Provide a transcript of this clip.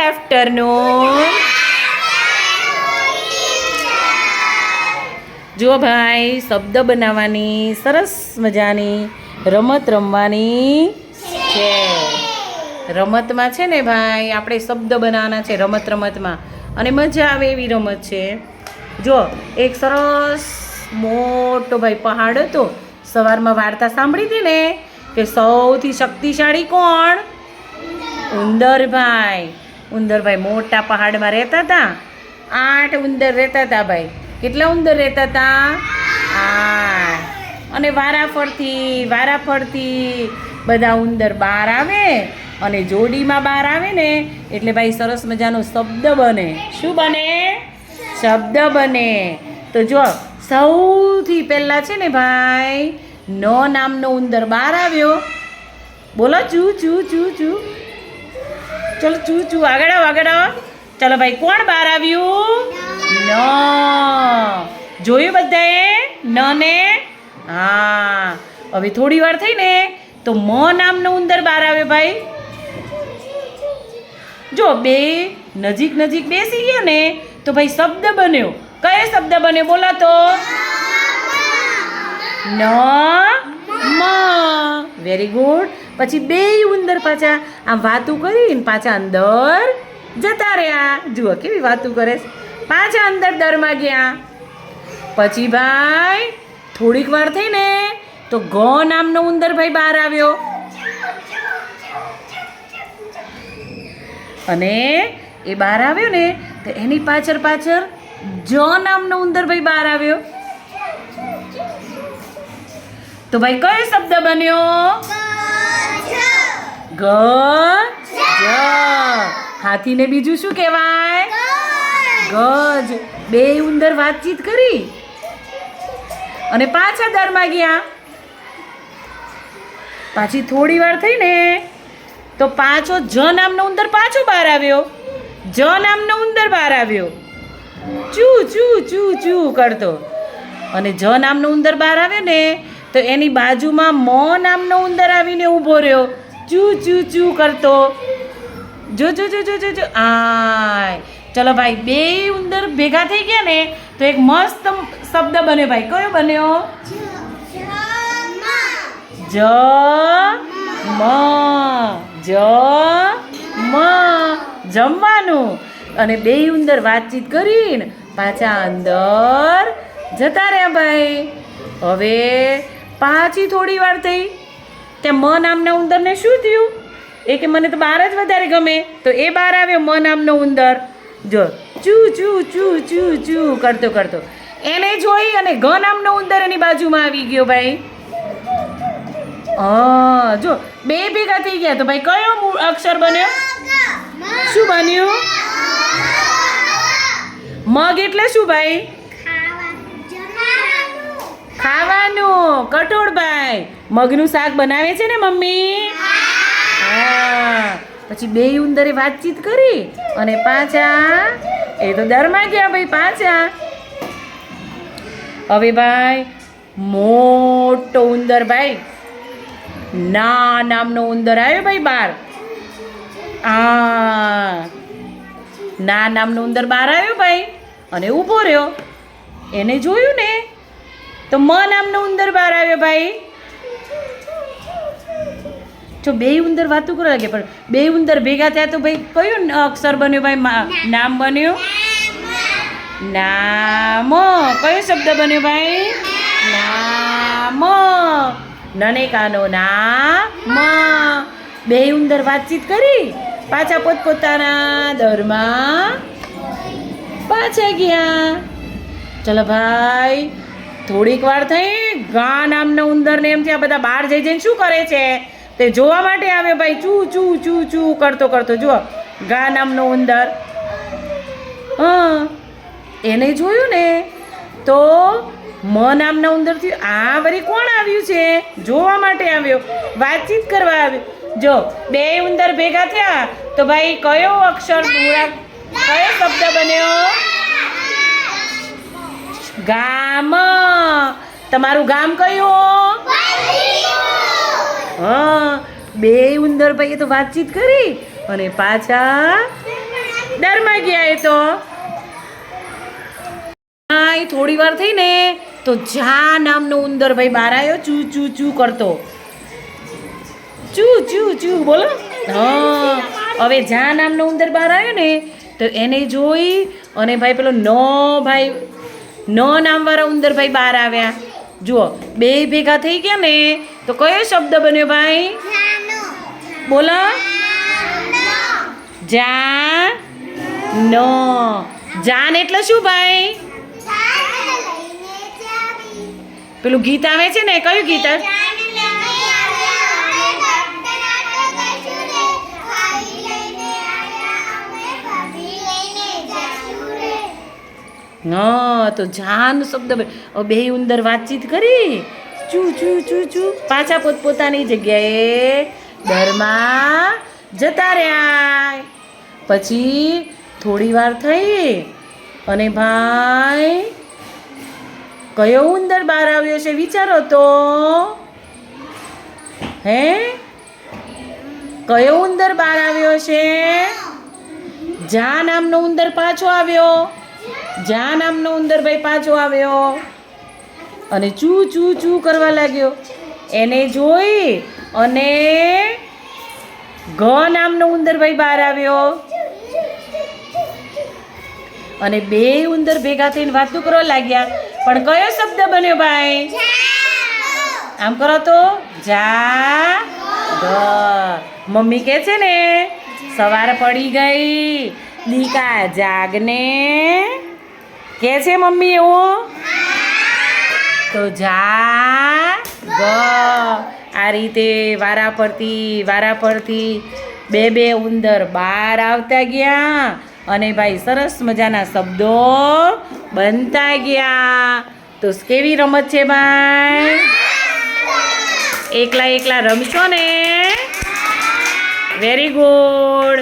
Afternoon. જુઓ ભાઈ, શબ્દ બનાવવાની સરસ મજાની રમત રમવાની છે. રમતમાં છે ને ભાઈ, આપણે શબ્દ બનાવવાના છે રમતમાં, અને મજા આવે એવી રમત છે. જો એક સરસ મોટો ભાઈ પહાડ હતો. સવારમાં વાર્તા સાંભળી હતી ને કે સૌથી શક્તિશાળી કોણ? ઉંદરભાઈ. ઉંદરભાઈ મોટા પહાડમાં રહેતા હતા. 8 ઉંદર રહેતા હતા ભાઈ. કેટલા ઉંદર રહેતા હતા? 8. અને વારાફરતી બધા ઉંદર બહાર આવે, અને જોડીમાં બહાર આવે ને એટલે ભાઈ સરસ મજાનો શબ્દ બને. શું બને? શબ્દ બને. તો જો સૌથી પહેલા છે ને ભાઈ, ન નામનો ઉંદર બહાર આવ્યો. બોલો ચૂ ચૂ ચૂ ચૂ. ચલો ચૂ ચૂ, આગળ આવો. ચલો ભાઈ, કોણ બહાર આવ્યું? ન. જોયું બધાએ ન ને? હા. હવે થોડી વાર થઈ ને તો મ નામનો ઉંદર બહાર આવ્યો ભાઈ. જો બે નજીક બેસી ગયા ને તો ભાઈ શબ્દ બન્યો. કયો શબ્દ બન્યો બોલો તો? ન મ. Very good. પછી બે ઉંદર પાછા આમ વાતું કરીને પાછા અંદર જતા રહ્યા. જુઓ કેવી વાતું કરે છે. પાછા અંદર દરમાં ગયા. પછી ભાઈ થોડીક વાર થઈ ને તો ગ નામનો ઉંદર ભાઈ બહાર આવ્યો. અને એ બહાર આવ્યો ને તો એની પાછળ જ નામનો ઉંદર ભાઈ બહાર આવ્યો. તો ભાઈ કયો શબ્દ બન્યો? ગ જ. હાથીને બીજું શું કહેવાય? ગજ. બે ઉંદર વાતચીત કરી અને પાછા દરમાં ગયા. પાછી થોડી વાર થઈ ને તો પાછો જ નામનો ઉંદર પાછો બહાર આવ્યો. જ નામનો ઉંદર બહાર આવ્યો. ચૂ ચૂ ચૂ ચૂ કરતો. અને જ નામનો ઉંદર બહાર આવ્યો ને તો એની બાજુમાં મ નામનો ઉંદર આવીને ઊભો રહ્યો. ચૂ ચૂ ચૂ કરતો. જો આય. ચલો ભાઈ, બે ઉંદર ભેગા થઈ ગયા ને તો એક મસ્ત શબ્દ બન્યો ભાઈ. કયો બન્યો? જ મ. જમવાનું. અને બે ઉંદર વાતચીત કરીને પાછા અંદર જતા રહ્યા ભાઈ. હવે પાછી થોડી વાર થઈ ત્યાં મ નામના ઉંદરને શું થયું? એ કે મને તો બહાર જ વધારે ગમે. તો એ બહાર આવ્યો મ નામનો ઉંદર. જો ચૂ ચૂ ચૂ ચૂ ચૂ કરતો. એને જોઈ અને ગ નામનો ઉંદર એની બાજુમાં આવી ગયો ભાઈ. જો બે ભેગા થઈ ગયા તો ભાઈ કયો અક્ષર બન્યો? શું બન્યું? મગ એટલે શું ભાઈ? ખાવાનું. કઠોળ ભાઈ. મગનું શાક બનાવે છે ને મમ્મી? હા. પછી બે ઉંદરે વાતચીત કરી અને પાછા એ તો દરમાં ગયા ભાઈ પાછા. હવે ભાઈ મોટો ઉંદર ભાઈ, ના નામનો ઉંદર આવ્યો ભાઈ બહાર. ના નામનો ઉંદર બહાર આવ્યો ભાઈ અને ઊભો રહ્યો. એને જોયું ને તો મ નામનો ઉંદર બહાર આવ્યો ભાઈ. જો બે ઉંદર વાતું કરવા લાગે, પણ બે ઉંદર ભેગા થયા તો ભાઈ કયું અક્ષર બન્યો ભાઈ? નામ બન્યું. નામ. કયો શબ્દ બન્યો ભાઈ? નામ. નનેકાનો નામ. બે ઉંદર વાતચીત કરી પાછા પોતપોતાના દરમાં પાછા ગયા. ચલો ભાઈ, થોડીક વાર થઈ ગા નામનો ઉંદરને એમ થયા બધા બહાર જઈને શું કરે છે તે જોવા માટે આવ્યો ભાઈ. ચૂ ચૂ ચૂ ચૂ કરતો. જુઓ ગા નામનો ઉંદર. એને જોયું ને તો મ નામના ઉંદરથી આ વળી કોણ આવ્યું છે જોવા માટે આવ્યો, વાતચીત કરવા આવ્યો. જો બે ઉંદર ભેગા થયા તો ભાઈ કયો અક્ષર કયો શબ્દ બન્યો? ગામ. તમારું ગામ કયું? હા. બે ઉંદર ભાઈએ તો વાતચીત કરી અને પાછા દરમાં ગયા એ તો થોડી વાર થઈ ને તો જા નામનો ઉંદર ભાઈ બહાર આવ્યો, ચૂ ચૂ ચૂ કરતો, ચૂ ચૂ ચૂ બોલો. હા, હવે જા નામનો ઉંદર બહાર આવ્યો ને તો એને જોઈ અને ભાઈ પેલો ભાઈ નામવાળા ઉંદર ભાઈ બહાર આવ્યા. જુઓ, બે ભેગા થઈ ગયા ને તો કયો શબ્દ બન્યો ભાઈ? બોલો. જાન એટલે શું ભાઈ? પેલું ગીત આવે છે ને, કયું ગીત? હા, તો જાન શબ્દ બે ઉંદર વાતચીત કરી, ચૂ ચૂ ચૂ ચૂ, પાછા પોતપોતાની જગ્યાએ દરમાં જતા રહ્યા. પછી થોડી વાર થઈ અને ભાઈ કયો ઉંદર બહાર આવ્યો છે વિચારો તો? હે, કયો ઉંદર બહાર આવ્યો છે? જા નામનો ઉંદર પાછો આવ્યો. જા નામનો ઉંદર ભાઈ પાછો આવ્યો અને ચૂ ચૂ ચૂ કરવા લાગ્યો. એને જોઈ અને નામનો ઉંદર ભાઈ બહાર આવ્યો અને બે ઉંદર ભેગા થઈને વાતો કરવા લાગ્યા. પણ કયો શબ્દ બન્યો ભાઈ? આમ કરો તો જા. મમ્મી કે છે ને, સવાર પડી ગઈ, દીકા જાગને, કે છે મમ્મી એવું? તો જાગ. આ રીતે વારા પરથી બે ઉંદર બહાર આવતા ગયા અને ભાઈ સરસ મજાના શબ્દો બનતા ગયા. તો કેવી રમત છે ભાઈ? એકલા રમશો ને? Very good.